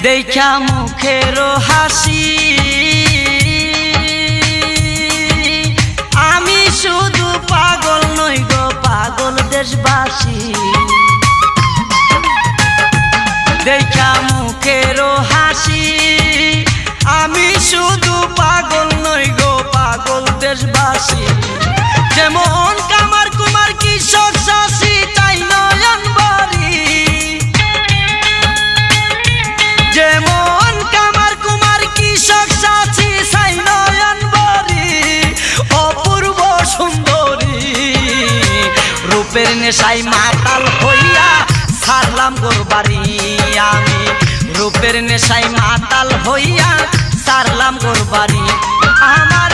দেখা মুখের হাসি আমি শুধু পাগল নই গো পাগল দেশবাসী দেখা মুখের হাসি আমি শুধু পাগল নই গো পাগল দেশবাসী যেমন কামার কুমার কৃষক চাষি তাই নয়ন বাড়ি যেমন কামার কুমার কৃষক চাষি তাই নয়ন বাড়ি অপূর্ব সুন্দরী রূপের নেশায় মাতাল হইয়া ছাড়লাম গোর বাড়ি আমি রূপের নেশায় মাতাল হইয়া ছাড়লাম গোর বাড়ি আমার